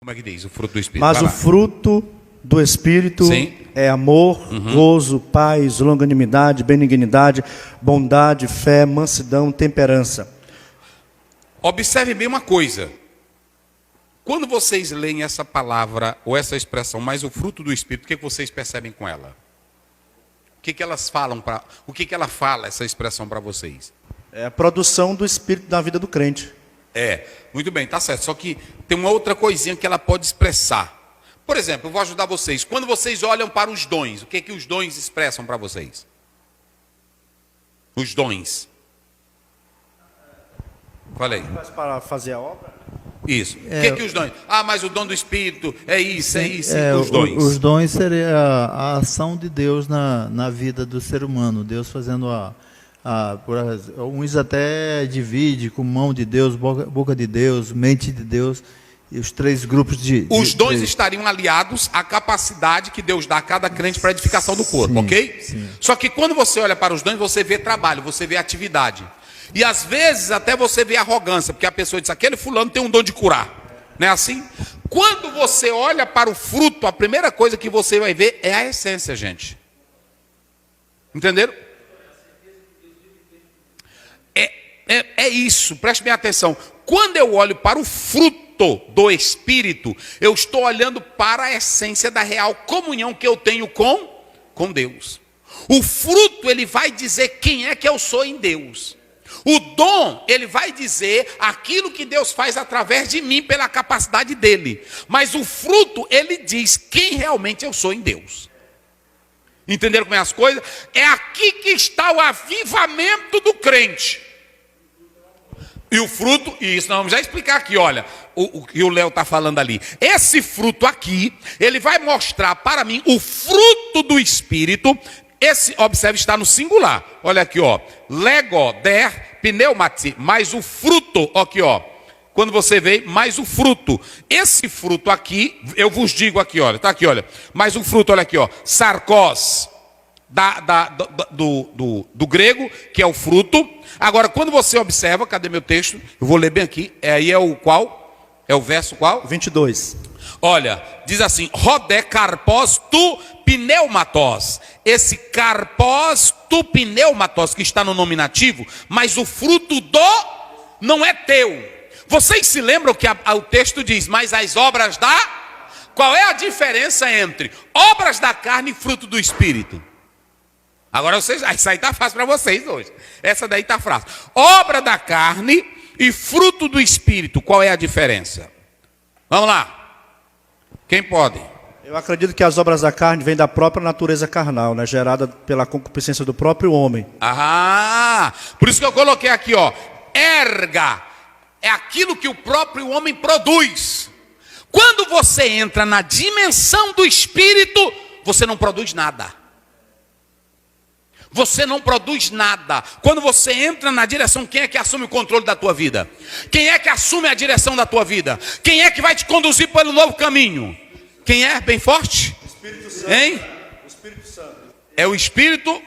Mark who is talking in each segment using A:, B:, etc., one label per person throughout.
A: Como é que diz? O fruto do Espírito.
B: Mas o fruto do Espírito é amor, gozo, paz, longanimidade, benignidade, bondade, fé, mansidão, temperança.
A: Observe bem uma coisa. Quando vocês leem essa palavra ou essa expressão, mas o fruto do Espírito, o que vocês percebem com ela? O que elas falam o que ela fala, essa expressão para vocês?
B: É a produção do Espírito na vida do crente.
A: Muito bem, tá certo. Só que tem uma outra coisinha que ela pode expressar. Por exemplo, eu vou ajudar vocês. Quando vocês olham para os dons, o que os dons expressam para vocês? Os dons. Falei.
B: Mas para fazer a obra?
A: Isso. O que os dons? Mas o dom do Espírito é isso, os dons.
C: Os dons seriam a ação de Deus na vida do ser humano. Deus fazendo uns até divide com mão de Deus, boca de Deus, mente de Deus, e os três grupos
A: Os dons estariam aliados à capacidade que Deus dá a cada crente para a edificação do corpo, ok?
C: Sim.
A: Só que quando você olha para os dons, você vê trabalho, você vê atividade. E às vezes até você vê arrogância, porque a pessoa diz, aquele fulano tem um dom de curar. Não é assim? Quando você olha para o fruto, a primeira coisa que você vai ver é a essência, gente. Entenderam? É isso, preste bem atenção. Quando eu olho para o fruto do Espírito, eu estou olhando para a essência da real comunhão que eu tenho com Deus. O fruto, ele vai dizer quem é que eu sou em Deus. O dom, ele vai dizer aquilo que Deus faz através de mim pela capacidade dele. Mas o fruto, ele diz quem realmente eu sou em Deus. Entenderam como é as coisas? É aqui que está o avivamento do crente. E o fruto, e isso nós vamos já explicar aqui, olha, o que o Léo está falando ali. Esse fruto aqui, ele vai mostrar para mim o fruto do Espírito. Esse, observe, está no singular. Olha aqui, ó. Lego, der, pneumati, mais o fruto, aqui, ó. Quando você vê, mais o fruto. Esse fruto aqui, eu vos digo aqui, olha, tá aqui, olha. Mais o fruto, olha aqui, ó. Sarkos, do grego, que é o fruto. Agora, quando você observa, cadê meu texto? Eu vou ler bem aqui. Aí é o qual? É o verso qual?
B: 22.
A: Olha, diz assim, rodé carpós tu pneumatos. Esse carpós tu pneumatos que está no nominativo, mas o fruto não é teu. Vocês se lembram que o texto diz, mas as obras Qual é a diferença entre obras da carne e fruto do Espírito? Agora vocês, isso aí está fácil para vocês hoje. Essa daí está fácil. Obra da carne e fruto do Espírito, qual é a diferença? Vamos lá. Quem pode?
B: Eu acredito que as obras da carne vêm da própria natureza carnal, né? Gerada pela concupiscência do próprio homem.
A: Por isso que eu coloquei aqui, ó. Erga é aquilo que o próprio homem produz. Quando você entra na dimensão do Espírito, você não produz nada. Você não produz nada. Quando você entra na direção, quem é que assume o controle da tua vida? Quem é que assume a direção da tua vida? Quem é que vai te conduzir pelo novo caminho? Quem é? Bem forte?
B: Espírito Santo.
A: Hein?
B: O Espírito Santo.
A: É o Espírito?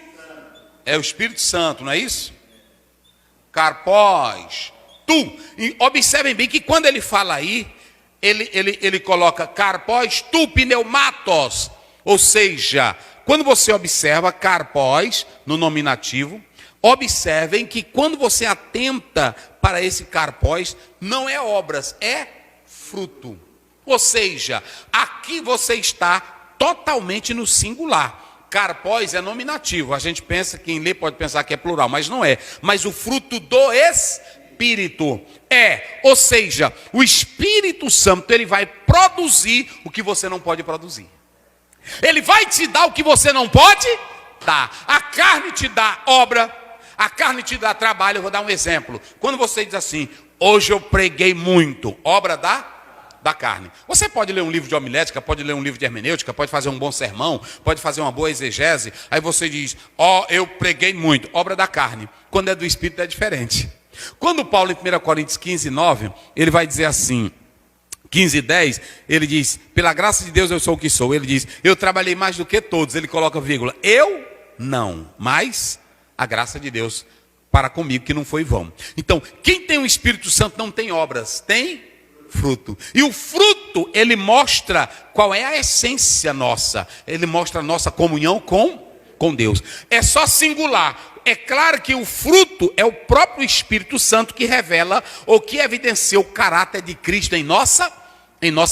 A: É o Espírito Santo, não é isso? Carpós, tu. E observem bem que quando ele fala aí, ele coloca carpós, tu, pneumatos. Ou seja, quando você observa carpós no nominativo, observem que quando você atenta para esse carpós, não é obras, é fruto. Ou seja, aqui você está totalmente no singular. Carpós é nominativo. A gente pensa, quem lê pode pensar que é plural, mas não é. Mas o fruto do Espírito ou seja, o Espírito Santo, ele vai produzir o que você não pode produzir. Ele vai te dar o que você não pode dar. A carne te dá obra, a carne te dá trabalho. Eu vou dar um exemplo. Quando você diz assim, hoje eu preguei muito, obra da carne. Você pode ler um livro de homilética, pode ler um livro de hermenêutica, pode fazer um bom sermão, pode fazer uma boa exegese. Aí você diz, eu preguei muito, obra da carne. Quando é do Espírito é diferente. Quando Paulo, em 1 Coríntios 15, 9, ele vai dizer assim, 15, 10, ele diz, pela graça de Deus eu sou o que sou. Ele diz, eu trabalhei mais do que todos. Ele coloca vírgula, eu não, mas a graça de Deus para comigo, que não foi vão. Então, quem tem o Espírito Santo não tem obras, tem fruto. E o fruto, ele mostra qual é a essência nossa. Ele mostra a nossa comunhão com Deus. É só singular. É claro que o fruto é o próprio Espírito Santo que revela ou que evidencia o caráter de Cristo em nossa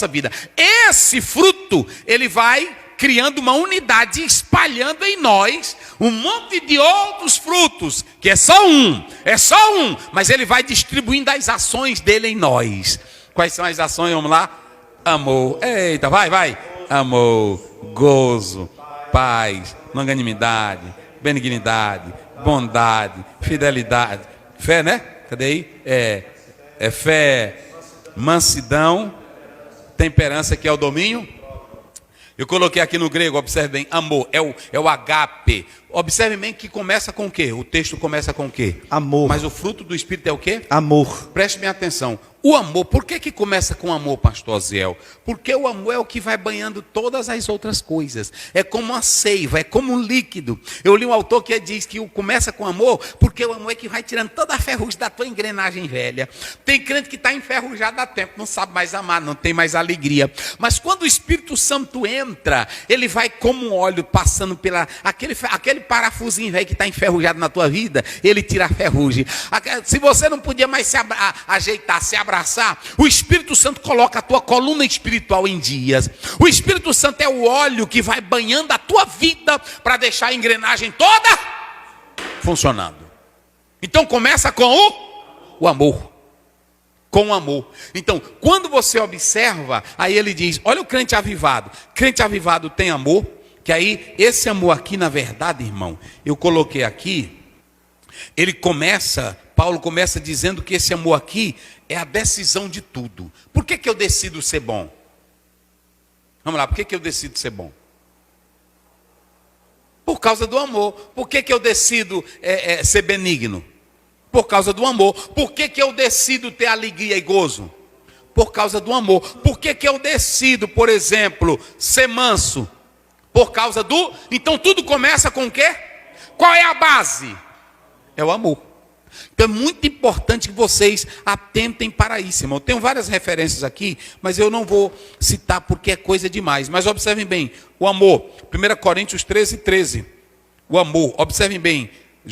A: vida. Esse fruto, ele vai criando uma unidade, espalhando em nós um monte de outros frutos, que é só um, mas ele vai distribuindo as ações dele em nós. Quais são as ações? Vamos lá. Amor, eita, vai. Amor, gozo, paz, longanimidade, benignidade, bondade, fidelidade, fé, né? Cadê aí? É fé, mansidão, temperança, que é o domínio. Eu coloquei aqui no grego, observe bem, amor, é o agape. Observe bem que começa com o quê? O texto começa com o quê?
B: Amor.
A: Mas o fruto do Espírito é o quê?
B: Amor.
A: Preste bem atenção. O amor, por que começa com amor, pastor Aziel? Porque o amor é o que vai banhando todas as outras coisas. É como uma seiva, é como um líquido. Eu li um autor que diz que começa com amor, porque o amor é que vai tirando toda a ferrugem da tua engrenagem velha. Tem crente que está enferrujado há tempo, não sabe mais amar, não tem mais alegria. Mas quando o Espírito Santo entra, ele vai como um óleo passando pela aquele parafusinho velho que está enferrujado na tua vida, ele tira a ferrugem. Se você não podia mais se ajeitar, se abraçar, o Espírito Santo coloca a tua coluna espiritual em dias. O Espírito Santo é o óleo que vai banhando a tua vida para deixar a engrenagem toda funcionando. Então começa com o amor. Com o amor. Então, quando você observa, aí ele diz, olha o crente avivado. Crente avivado tem amor, que aí, esse amor aqui, na verdade, irmão, eu coloquei aqui, Paulo começa dizendo que esse amor aqui é a decisão de tudo. Por que eu decido ser bom? Vamos lá, por que eu decido ser bom? Por causa do amor. Por que eu decido ser benigno? Por causa do amor. Por que eu decido ter alegria e gozo? Por causa do amor. Por que eu decido, por exemplo, ser manso? Por causa do... Então tudo começa com o quê? Qual é a base? É o amor. Então é muito importante que vocês atentem para isso, irmão. Eu tenho várias referências aqui, mas eu não vou citar porque é coisa demais. Mas observem bem, o amor. 1 Coríntios 13:13. O amor, observem bem.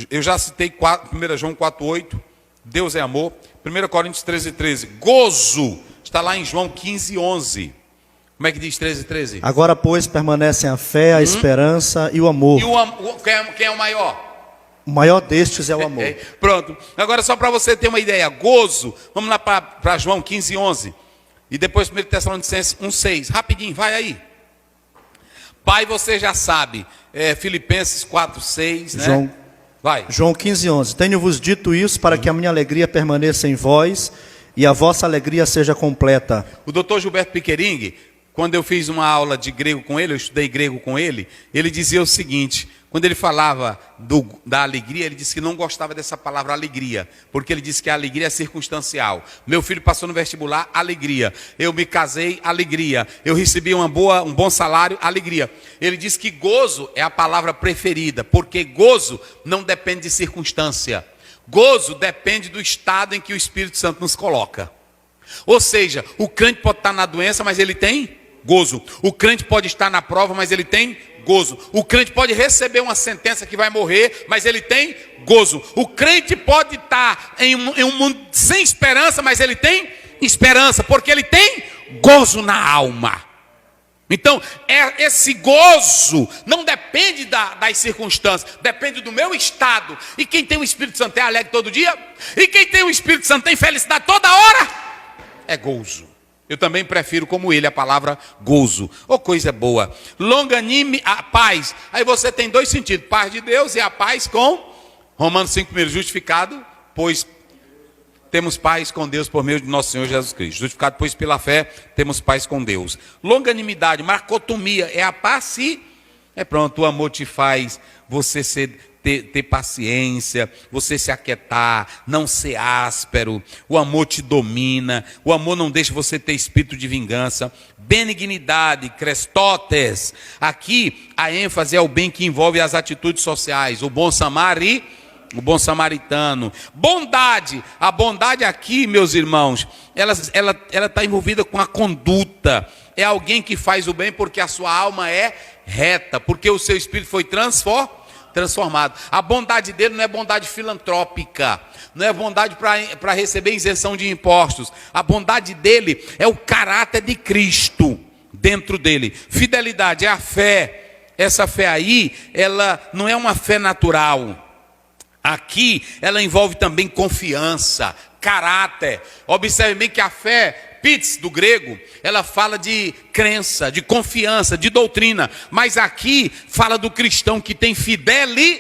A: Eu já citei 1 João 4:8. Deus é amor. 1 Coríntios 13:13. Gozo. Está lá em João 15:11. Como é que diz 13:13?
B: Agora, pois, permanecem a fé, a esperança e o amor.
A: E quem é o maior?
B: O maior destes é o amor.
A: Pronto. Agora, só para você ter uma ideia. Gozo. Vamos lá para João 15:11. E depois 1 Tessalonicenses 1:6. Rapidinho, vai aí. Pai, você já sabe. Filipenses 4:6, né? João
B: 15:11. Tenho-vos dito isso para que a minha alegria permaneça em vós e a vossa alegria seja completa.
A: O doutor Gilberto Piquering, quando eu fiz uma aula de grego com ele, eu estudei grego com ele, ele dizia o seguinte, quando ele falava da alegria, ele disse que não gostava dessa palavra alegria, porque ele disse que a alegria é circunstancial. Meu filho passou no vestibular, alegria. Eu me casei, alegria. Eu recebi um bom salário, alegria. Ele disse que gozo é a palavra preferida, porque gozo não depende de circunstância. Gozo depende do estado em que o Espírito Santo nos coloca. Ou seja, o crente pode estar na doença, mas ele tem gozo. O crente pode estar na prova, mas ele tem gozo. O crente pode receber uma sentença que vai morrer, mas ele tem gozo. O crente pode estar em um mundo sem esperança, mas ele tem esperança, porque ele tem gozo na alma. Então, esse gozo não depende das circunstâncias, depende do meu estado. E quem tem o Espírito Santo é alegre todo dia? E quem tem o Espírito Santo tem felicidade toda hora? É gozo. Eu também prefiro como ele a palavra gozo. Oh, coisa boa. Longanime, a paz. Aí você tem dois sentidos. Paz de Deus e a paz com Romanos 5:1. Justificado, pois temos paz com Deus por meio de nosso Senhor Jesus Cristo. Justificado, pois pela fé, temos paz com Deus. Longanimidade, marcotomia, é a paz e... pronto, o amor te faz você ter paciência, você se aquietar, não ser áspero. O amor te domina. O amor não deixa você ter espírito de vingança. Benignidade, Crestotes. Aqui a ênfase é o bem que envolve as atitudes sociais. O bom samaritano. o bom samaritano. Bondade, a bondade aqui, meus irmãos, ela está envolvida com a conduta. É alguém que faz o bem porque a sua alma é reta, porque o seu espírito foi transformado. A bondade dele não é bondade filantrópica, não é bondade para receber isenção de impostos. A bondade dele é o caráter de Cristo dentro dele. Fidelidade é a fé. Essa fé aí, ela não é uma fé natural. Aqui, ela envolve também confiança, caráter. Observe bem que a fé, pits, do grego, ela fala de crença, de confiança, de doutrina. Mas aqui, fala do cristão que tem fidelidade.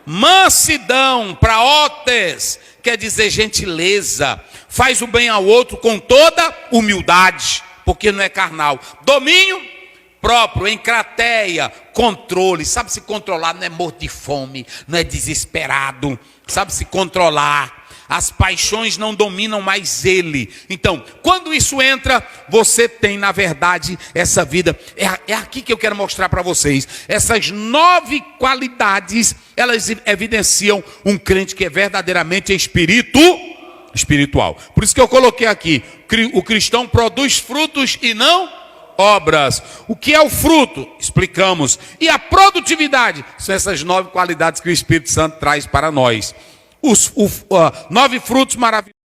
A: Mansidão, praotes, quer dizer gentileza. Faz o bem ao outro com toda humildade, porque não é carnal. Domínio próprio, encrateia, controle, sabe se controlar, não é morto de fome, não é desesperado, sabe se controlar, as paixões não dominam mais ele. Então, quando isso entra, você tem na verdade essa vida, é aqui que eu quero mostrar para vocês, essas 9 qualidades, elas evidenciam um crente que é verdadeiramente espiritual. Por isso que eu coloquei aqui, o cristão produz frutos e não obras. O que é o fruto? Explicamos. E a produtividade? São essas 9 qualidades que o Espírito Santo traz para nós. Os 9 frutos maravilhosos.